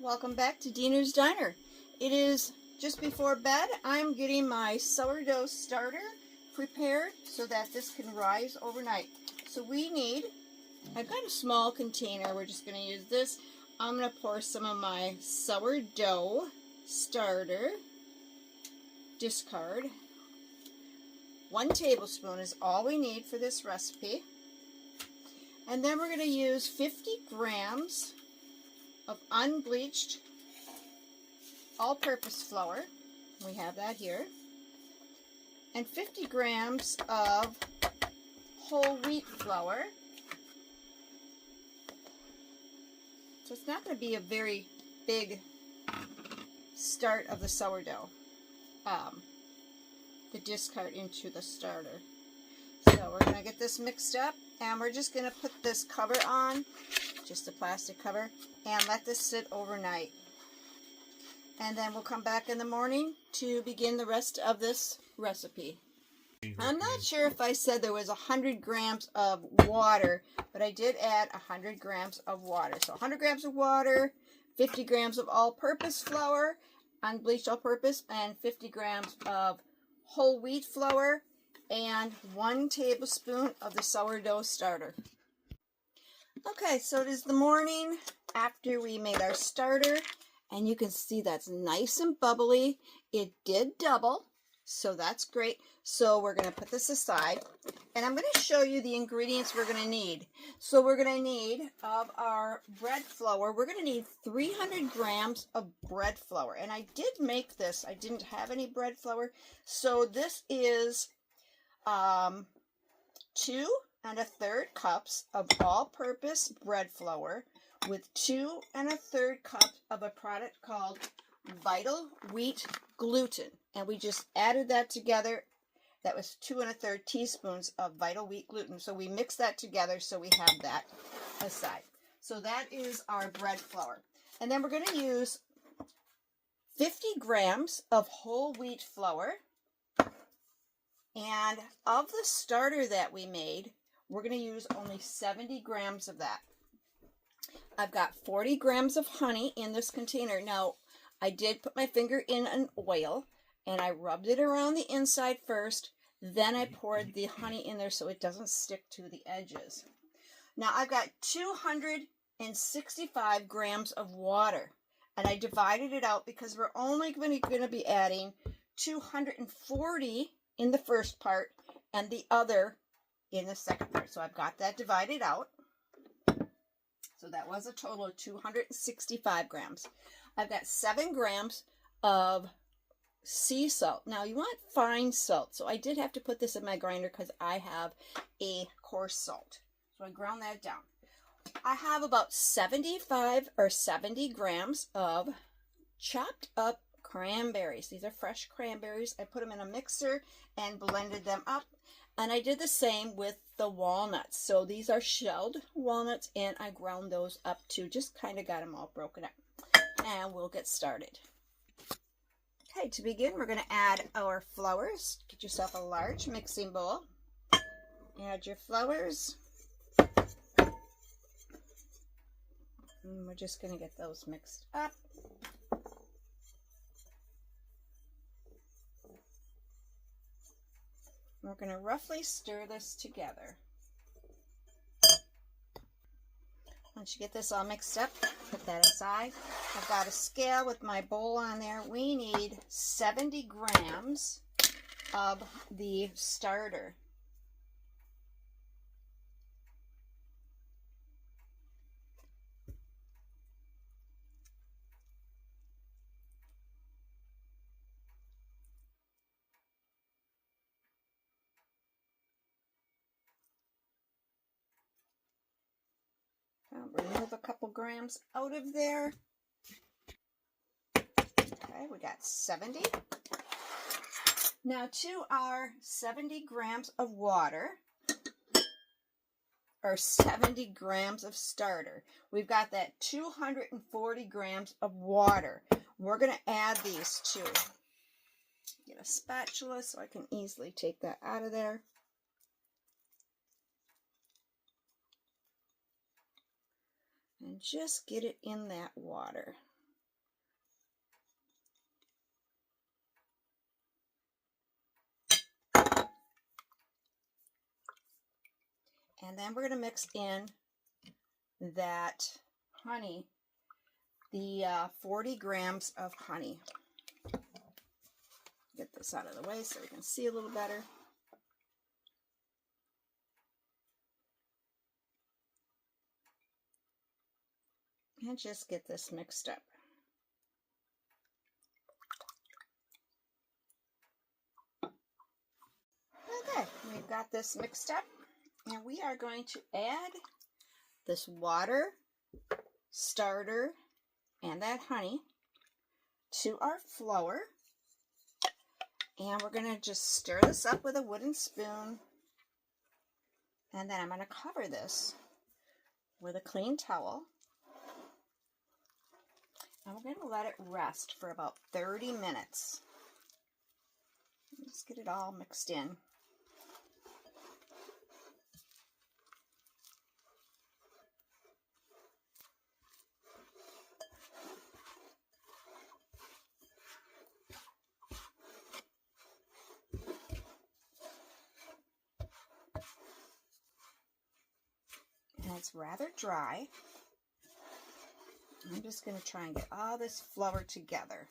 Welcome back to Dina's Diner. It is just before bed. I'm getting my sourdough starter prepared so that this can rise overnight. So I've got a small container. We're just going to use this. I'm going to pour some of my sourdough starter, discard. 1 tablespoon is all we need for this recipe. And then we're going to use 50 grams of unbleached all-purpose flour. We have that here. And 50 grams of whole wheat flour. So it's not going to be a very big start of the sourdough, the discard into the starter. So we're going to get this mixed up, and we're just going to put this cover on, just a plastic cover, and let this sit overnight. And then we'll come back in the morning to begin the rest of this recipe. I'm not sure if I said there was 100 grams of water, but I did add 100 grams of water. So 100 grams of water, 50 grams of all-purpose flour, unbleached all-purpose, and 50 grams of whole wheat flour, and 1 tablespoon of the sourdough starter. Okay, so it is the morning after we made our starter, and you can see that's nice and bubbly. It did double, so that's great. So we're going to put this aside, and I'm going to show you the ingredients we're going to need. So we're going to need, of our bread flour, we're going to need 300 grams of bread flour. And I did make this. I didn't have any bread flour, so this is 2 1/3 cups of all-purpose bread flour with 2 1/3 cups of a product called Vital Wheat Gluten. And we just added that together. That was 2 1/3 teaspoons of Vital Wheat Gluten. So we mixed that together so we have that aside. So that is our bread flour. And then we're going to use 50 grams of whole wheat flour. And of the starter that we made, we're going to use only 70 grams of that. I've got 40 grams of honey in this container. Now, I did put my finger in an oil, and I rubbed it around the inside first. Then I poured the honey in there so it doesn't stick to the edges. Now, I've got 265 grams of water, and I divided it out because we're only going to be adding 240 in the first part and the other in the second part. So I've got that divided out. So that was a total of 265 grams. I've got 7 grams of sea salt. Now you want fine salt. So I did have to put this in my grinder because I have a coarse salt. So I ground that down. I have about 75 or 70 grams of chopped up cranberries. These are fresh cranberries. I put them in a mixer and blended them up. And I did the same with the walnuts. So these are shelled walnuts, and I ground those up too. Just kind of got them all broken up. And we'll get started. Okay, to begin, we're going to add our flours. Get yourself a large mixing bowl. Add your flours. And we're just going to get those mixed up. We're going to roughly stir this together. Once you get this all mixed up, put that aside. I've got a scale with my bowl on there. We need 70 grams of the starter. I'll remove a couple grams out of there. Okay, we got 70. Now to our 70 grams of water, or 70 grams of starter, we've got that 240 grams of water. We're going to add these two. Get a spatula so I can easily take that out of there. And just get it in that water. And then we're going to mix in that honey, the 40 grams of honey. Get this out of the way so we can see a little better. And just get this mixed up. Okay, we've got this mixed up, and we are going to add this water, starter, and that honey to our flour. And we're going to just stir this up with a wooden spoon. And then I'm going to cover this with a clean towel. And we're going to let it rest for about 30 minutes. Just get it all mixed in. And it's rather dry. I'm just going to try and get all this flour together.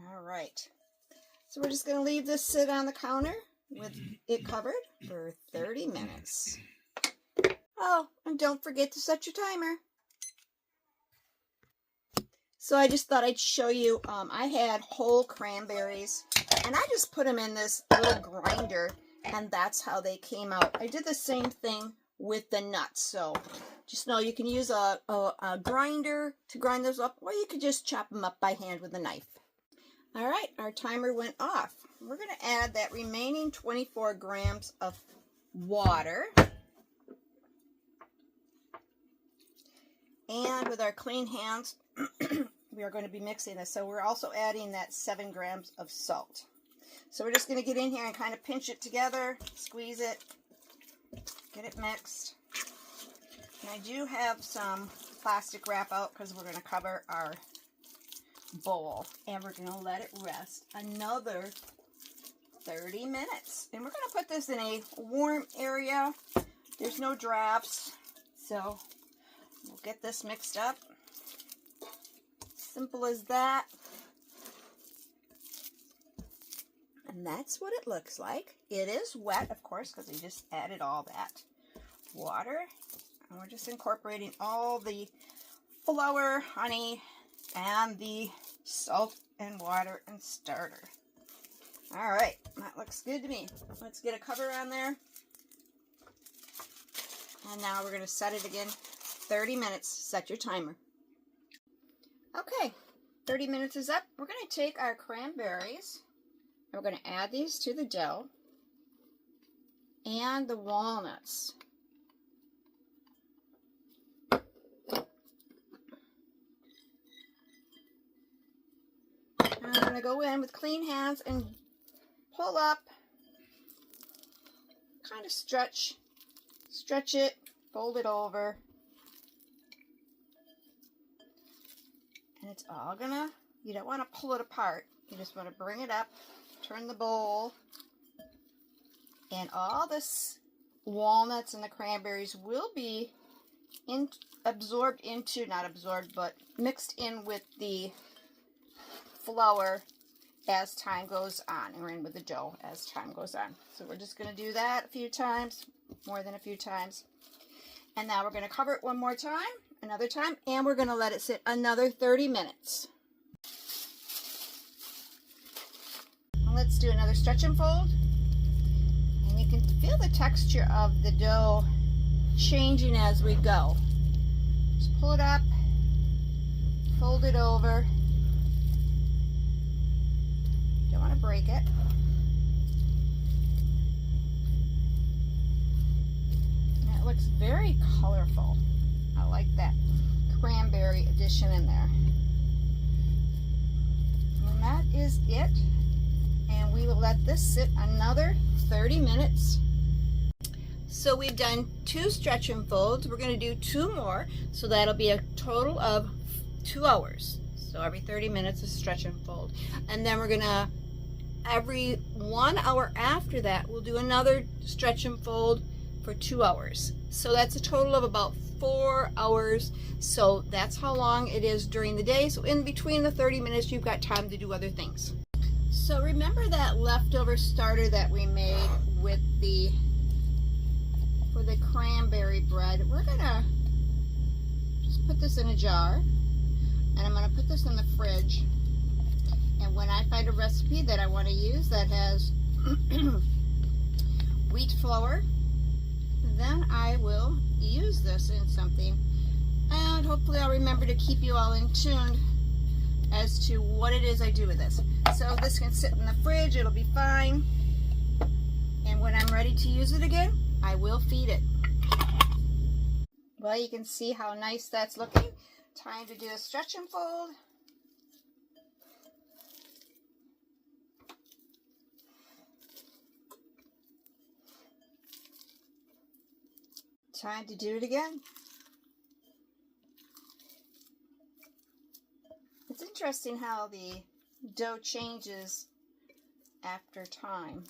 All right. So we're just going to leave this sit on the counter with it covered for 30 minutes. Oh, and don't forget to set your timer. So I just thought I'd show you, I had whole cranberries, and I just put them in this little grinder, and that's how they came out. I did the same thing with the nuts, so just know you can use a grinder to grind those up, or you could just chop them up by hand with a knife. All right, our timer went off. We're going to add that remaining 24 grams of water. And with our clean hands, we are going to be mixing this. So we're also adding that 7 grams of salt. So we're just going to get in here and kind of pinch it together, squeeze it, get it mixed. And I do have some plastic wrap out because we're going to cover our bowl. And we're going to let it rest another 30 minutes. And we're going to put this in a warm area. There's no drafts. So we'll get this mixed up. Simple as that. And that's what it looks like. It is wet, of course, because we just added all that water. And we're just incorporating all the flour, honey, and the salt and water and starter. All right, that looks good to me. Let's get a cover on there. And now we're going to set it again. 30 minutes. Set your timer. Okay, 30 minutes is up. We're going to take our cranberries, and we're going to add these to the dough, and the walnuts. I'm going to go in with clean hands and pull up, kind of stretch it, fold it over. And it's all gonna, you don't want to pull it apart. You just want to bring it up, turn the bowl, and all this walnuts and the cranberries will be absorbed into, not absorbed, but mixed in with the flour as time goes on, or in with the dough as time goes on. So we're just going to do that a few times, more than a few times. And now we're going to cover it one more time. Another time, and we're going to let it sit another 30 minutes. Let's do another stretch and fold. And you can feel the texture of the dough changing as we go. Just pull it up, fold it over. Don't want to break it. And it looks very colorful. I like that cranberry addition in there. And that is it. And we will let this sit another 30 minutes. So we've done 2 stretch and folds. We're going to do 2 more. So that'll be a total of 2 hours. So every 30 minutes is stretch and fold. And then we're gonna, every 1 hour after that, we'll do another stretch and fold for 2 hours. So that's a total of about 4 hours. So that's how long it is during the day. So in between the 30 minutes, you've got time to do other things. So remember that leftover starter that we made with for the cranberry bread? We're gonna just put this in a jar, and I'm gonna put this in the fridge. And when I find a recipe that I want to use that has wheat flour, then I will use this in something. And hopefully I'll remember to keep you all in tune as to what it is I do with this. So this can sit in the fridge, it'll be fine. And when I'm ready to use it again, I will feed it. Well, you can see how nice that's looking. Time to do a stretch and fold. Time to do it again. It's interesting how the dough changes after time.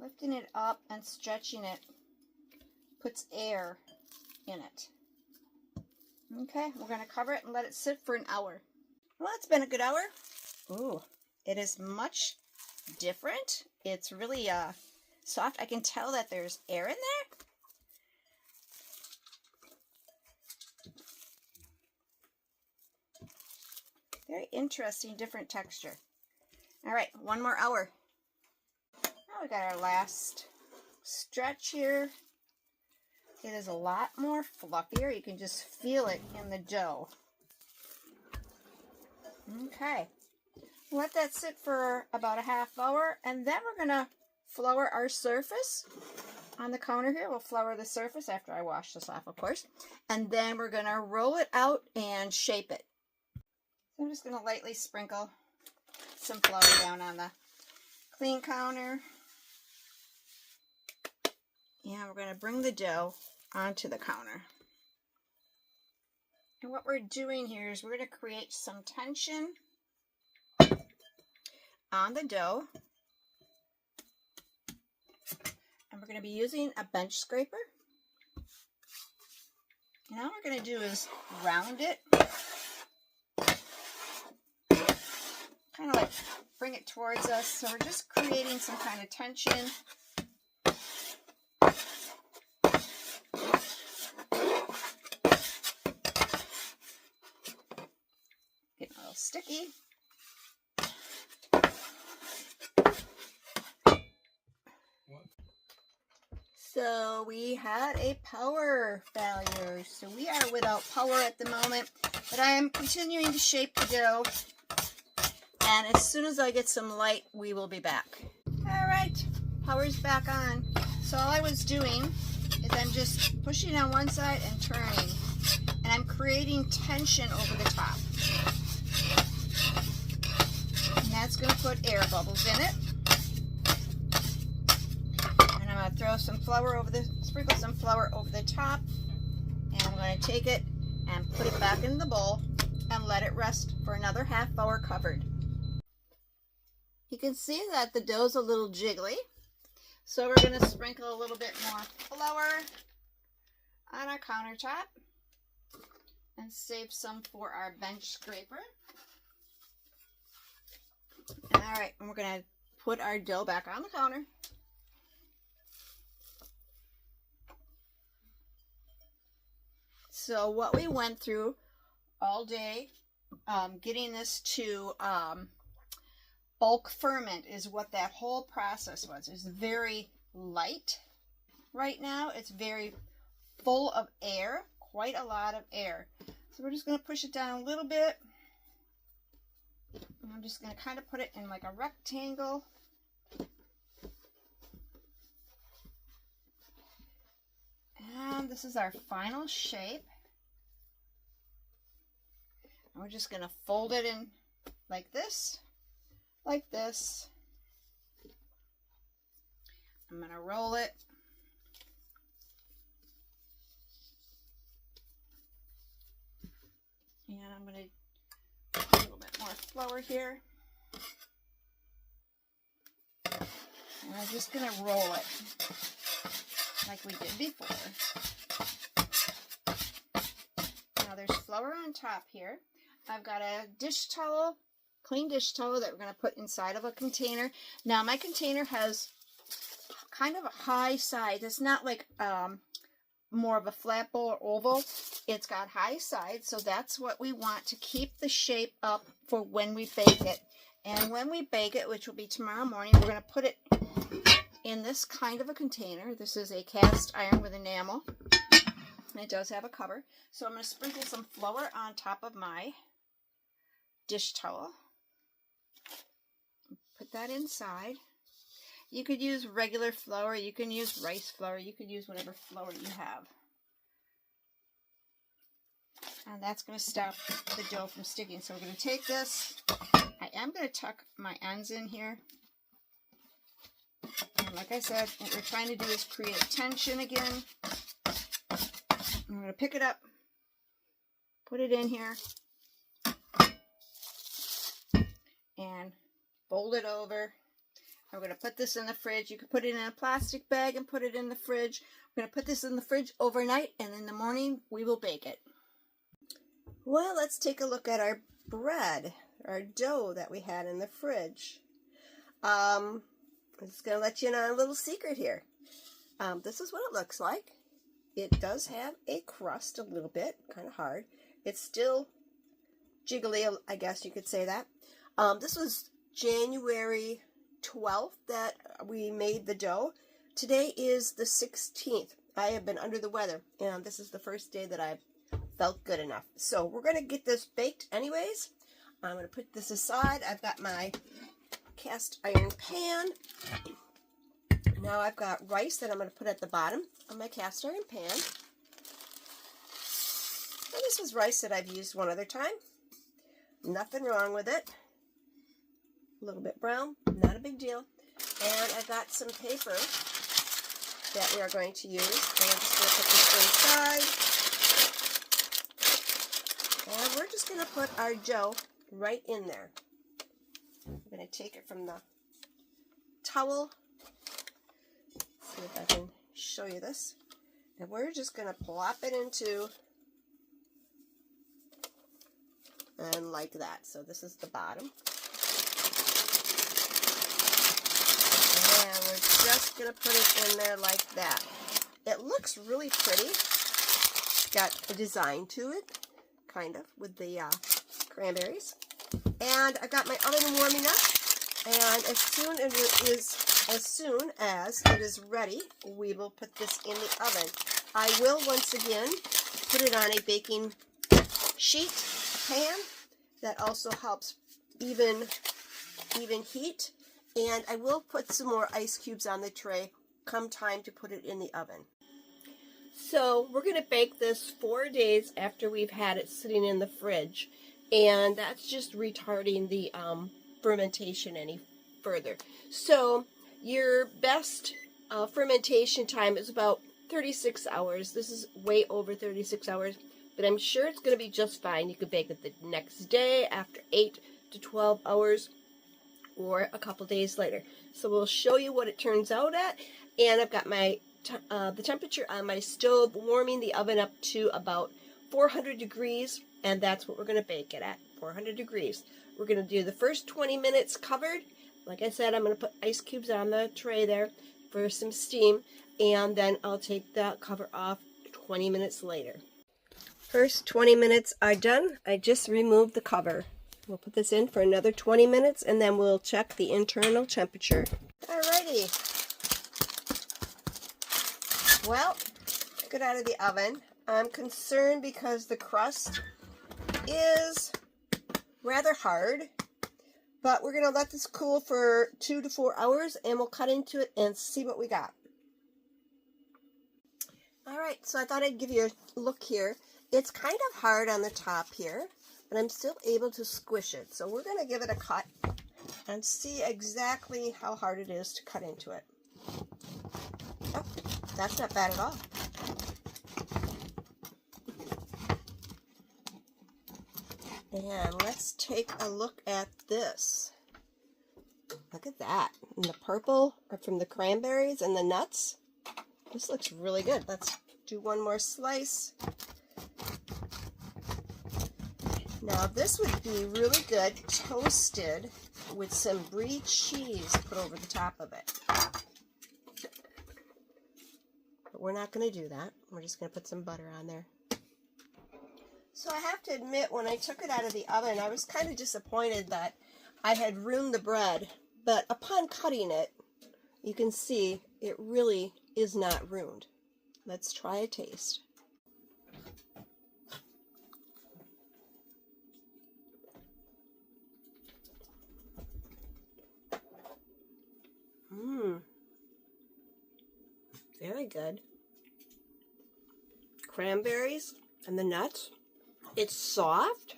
Lifting it up and stretching it puts air in it. Okay, we're going to cover it and let it sit for an hour. Well, it's been a good hour. Ooh, it is much different. It's really soft. I can tell that there's air in there. Very interesting, different texture. All right, 1 more hour. Now we got our last stretch here. It is a lot more fluffier. You can just feel it in the dough. Okay. Let that sit for about a half hour, and then we're going to flour our surface on the counter here. We'll flour the surface after I wash this off, of course. And then we're going to roll it out and shape it. So I'm just going to lightly sprinkle some flour down on the clean counter. And we're going to bring the dough onto the counter. And what we're doing here is we're going to create some tension on the dough. And we're going to be using a bench scraper. And all we're going to do is round it. Kind of like bring it towards us. So we're just creating some kind of tension. Getting a little sticky. So we had a power failure. So we are without power at the moment, but I am continuing to shape the dough. And as soon as I get some light, we will be back. All right, power's back on. So all I was doing is I'm just pushing on one side and turning. And I'm creating tension over the top. And that's going to put air bubbles in it. And I'm going to throw some flour over sprinkle some flour over the top. And I'm going to take it and put it back in the bowl and let it rest for another half hour covered. You can see that the dough's a little jiggly. So we're going to sprinkle a little bit more flour on our countertop and save some for our bench scraper. All right, and we're going to put our dough back on the counter. So what we went through all day, getting this to bulk ferment is what that whole process was. It's very light right now. It's very full of air, quite a lot of air. So we're just going to push it down a little bit. And I'm just going to kind of put it in like a rectangle. And this is our final shape. And we're just going to fold it in like this. Like this. I'm going to roll it And I'm going to put a little bit more flour here. And I'm just going to roll it like we did before. Now there's flour on top here. I've got a dish towel, clean dish towel that we're going to put inside of a container. Now my container has kind of a high side. It's not like more of a flat bowl or oval. It's got high sides, so that's what we want to keep the shape up for when we bake it. And when we bake it, which will be tomorrow morning, we're going to put it in this kind of a container. This is a cast iron with enamel. And it does have a cover. So I'm going to sprinkle some flour on top of my dish towel. Put that inside. You could use regular flour, you can use rice flour, you could use whatever flour you have. And that's going to stop the dough from sticking. So we're going to take this. I am going to tuck my ends in here. And like I said, what we're trying to do is create tension again. I'm going to pick it up, put it in here, and fold it over. I'm going to put this in the fridge. You can put it in a plastic bag and put it in the fridge. I'm going to put this in the fridge overnight, and in the morning we will bake it. Well, let's take a look at our bread, our dough that we had in the fridge. I'm just going to let you in on a little secret here. This is what it looks like. It does have a crust a little bit, kind of hard. It's still jiggly, I guess you could say that. This was January 12th that we made the dough. Today is the 16th. I have been under the weather, and this is the first day that I've felt good enough. So we're going to get this baked anyways. I'm going to put this aside. I've got my cast iron pan. Now I've got rice that I'm going to put at the bottom of my cast iron pan. And this is rice that I've used one other time. Nothing wrong with it. A little bit brown, not a big deal. And I've got some paper that we are going to use. And I'm just going to put this inside. And we're just going to put our dough right in there. I'm going to take it from the towel. See if I can show you this. And we're just going to plop it into, and like that. So this is the bottom. And we're just going to put it in there like that. It looks really pretty. It's got a design to it, kind of, with the cranberries. And I've got my oven warming up. And as soon as it is ready, we will put this in the oven. I will once again put it on a baking sheet, a pan, that also helps even heat. And I will put some more ice cubes on the tray come time to put it in the oven. So we're going to bake this 4 days after we've had it sitting in the fridge. And that's just retarding the fermentation any further. So your best fermentation time is about 36 hours. This is way over 36 hours, but I'm sure it's going to be just fine. You could bake it the next day after 8 to 12 hours or a couple days later. So we'll show you what it turns out at. And I've got my the temperature on my stove warming the oven up to about 400 degrees, and that's what we're going to bake it at, 400 degrees. We're going to do the first 20 minutes covered. Like I said, I'm going to put ice cubes on the tray there for some steam, and then I'll take the cover off 20 minutes later. First 20 minutes are done. I just removed the cover. We'll put this in for another 20 minutes, and then we'll check the internal temperature. Alrighty. Well, took it out of the oven. I'm concerned because the crust is rather hard, but we're going to let this cool for 2 to 4 hours, and we'll cut into it and see what we got. Alright, so I thought I'd give you a look here. It's kind of hard on the top here, but I'm still able to squish it. So we're going to give it a cut and see exactly how hard it is to cut into it. Oh, that's not bad at all. And let's take a look at this. Look at that. And the purple are from the cranberries and the nuts. This looks really good. Let's do one more slice. Now this would be really good toasted with some brie cheese put over the top of it. But we're not going to do that. We're just going to put some butter on there. So I have to admit, when I took it out of the oven, I was kind of disappointed that I had ruined the bread. But upon cutting it, you can see it really is not ruined. Let's try a taste. Very good. Cranberries and the nuts. It's soft.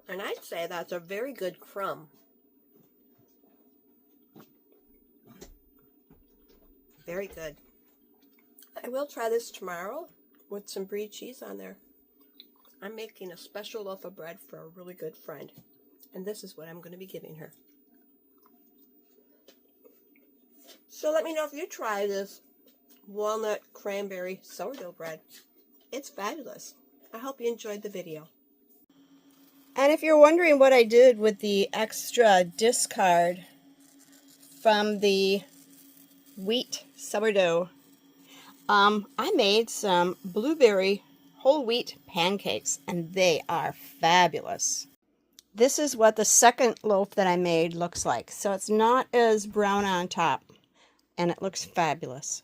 And I'd say that's a very good crumb. Very good. I will try this tomorrow with some brie cheese on there. I'm making a special loaf of bread for a really good friend. And this is what I'm going to be giving her. So let me know if you try this walnut cranberry sourdough bread. It's fabulous. I hope you enjoyed the video. And if you're wondering what I did with the extra discard from the wheat sourdough, I made some blueberry whole wheat pancakes, and they are fabulous. This is what the second loaf that I made looks like. So it's not as brown on top, and it looks fabulous.